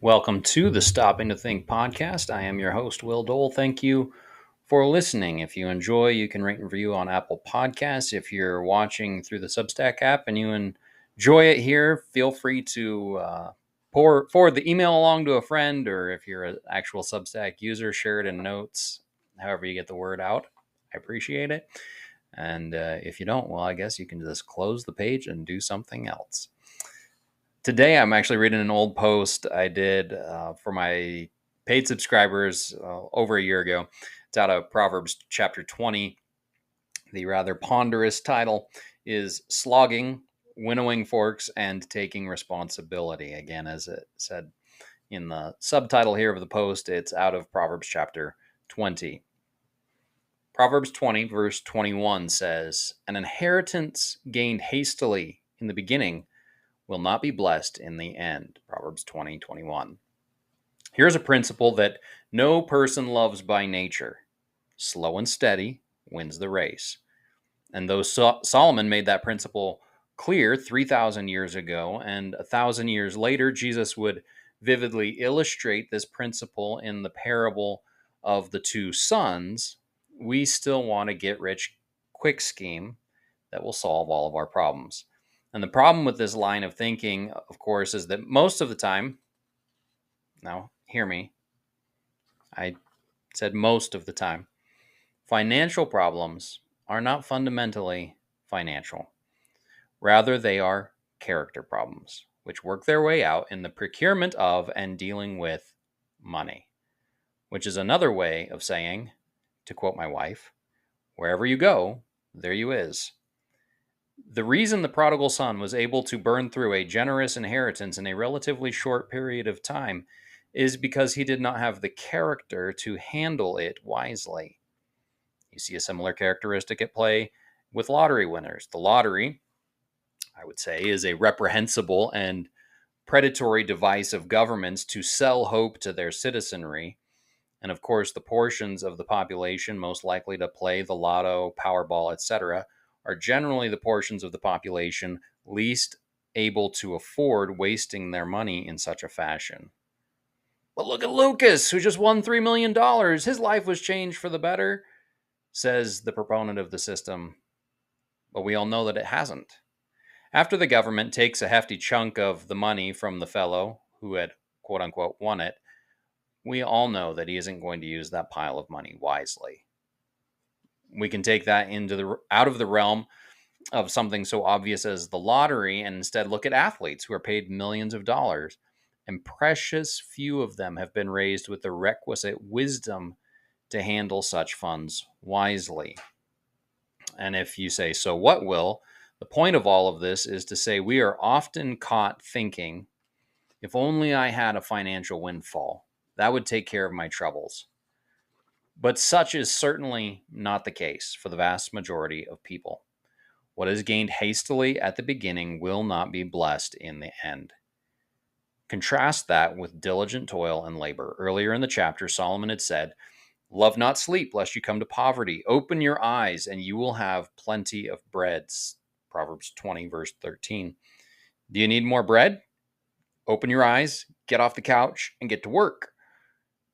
Welcome to the Stopping to Think podcast. I am your host, Will Dole. Thank you for listening. If you enjoy, you can rate and review on Apple Podcasts. If you're watching through the Substack app and you enjoy it here, feel free to forward the email along to a friend, or if you're an actual Substack user, share it in notes, however you get the word out. I appreciate it. And if you don't, well, I guess you can just close the page and do something else. Today, I'm actually reading an old post I did for my paid subscribers over a year ago. It's out of Proverbs chapter 20. The rather ponderous title is Slogging, Winnowing Forks, and Taking Responsibility. Again, as it said in the subtitle here of the post, it's out of Proverbs chapter 20. Proverbs 20, verse 21 says, An inheritance gained hastily in the beginning will not be blessed in the end. Proverbs 20:21. Here's a principle that no person loves by nature. Slow and steady wins the race. And though Solomon made that principle clear 3,000 years ago, and 1,000 years later, Jesus would vividly illustrate this principle in the parable of the two sons, we still want a get-rich-quick scheme that will solve all of our problems. And the problem with this line of thinking, of course, is that most of the time, now hear me, I said most of the time, financial problems are not fundamentally financial. Rather, they are character problems, which work their way out in the procurement of and dealing with money, which is another way of saying, to quote my wife, wherever you go, there you is. The reason the prodigal son was able to burn through a generous inheritance in a relatively short period of time is because he did not have the character to handle it wisely. You see a similar characteristic at play with lottery winners. The lottery, I would say, is a reprehensible and predatory device of governments to sell hope to their citizenry. And of course, the portions of the population most likely to play the lotto, Powerball, etc., are generally the portions of the population least able to afford wasting their money in such a fashion. But look at Lucas, who just won $3 million. His life was changed for the better, says the proponent of the system. But we all know that it hasn't. After the government takes a hefty chunk of the money from the fellow who had quote unquote won it, we all know that he isn't going to use that pile of money wisely. We can take that out of the realm of something so obvious as the lottery and instead look at athletes who are paid millions of dollars, and precious few of them have been raised with the requisite wisdom to handle such funds wisely. And if you say, so what, Will? The point of all of this is to say we are often caught thinking, if only I had a financial windfall, that would take care of my troubles. But such is certainly not the case for the vast majority of people. What is gained hastily at the beginning will not be blessed in the end. Contrast that with diligent toil and labor. Earlier in the chapter, Solomon had said, Love not sleep, lest you come to poverty. Open your eyes, and you will have plenty of bread. Proverbs 20, verse 13. Do you need more bread? Open your eyes, get off the couch, and get to work.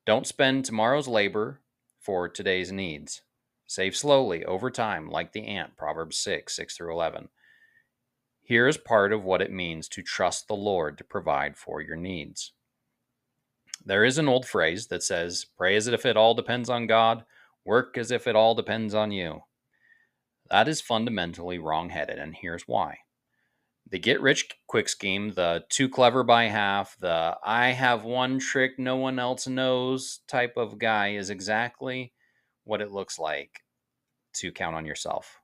Don't spend tomorrow's labor for today's needs. Save slowly over time, like the ant, Proverbs 6 through 11. Here is part of what it means to trust the Lord to provide for your needs. There is an old phrase that says, pray as if it all depends on God, work as if it all depends on you. That is fundamentally wrong-headed, and here's why. The get-rich-quick scheme, the too clever by half, the I have one trick no one else knows type of guy is exactly what it looks like to count on yourself.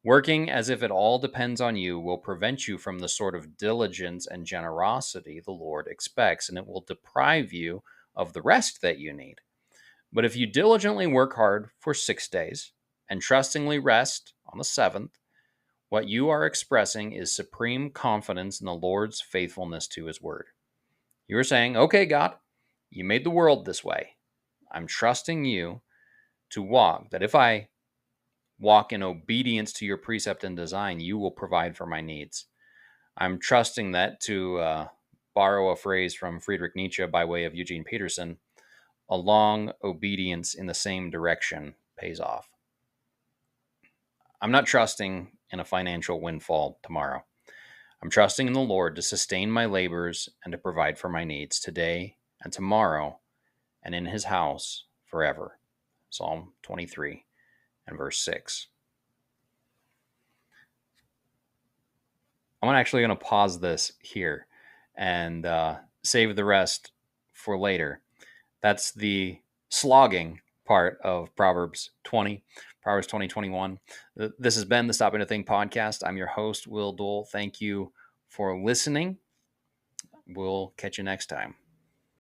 Working as if it all depends on you will prevent you from the sort of diligence and generosity the Lord expects, and it will deprive you of the rest that you need. But if you diligently work hard for 6 days and trustingly rest on the seventh, what you are expressing is supreme confidence in the Lord's faithfulness to his word. You are saying, okay, God, you made the world this way. I'm trusting you to walk, that if I walk in obedience to your precept and design, you will provide for my needs. I'm trusting that to borrow a phrase from Friedrich Nietzsche by way of Eugene Peterson, a long obedience in the same direction pays off. I'm not trusting in a financial windfall tomorrow. I'm trusting in the Lord to sustain my labors and to provide for my needs today and tomorrow and in his house forever. Psalm 23 and verse 6. I'm actually going to pause this here and save the rest for later. That's the slogging part of Proverbs 20, Proverbs 20:21. This has been the Stopping to Think podcast. I'm your host, Will Dole. Thank you for listening. We'll catch you next time.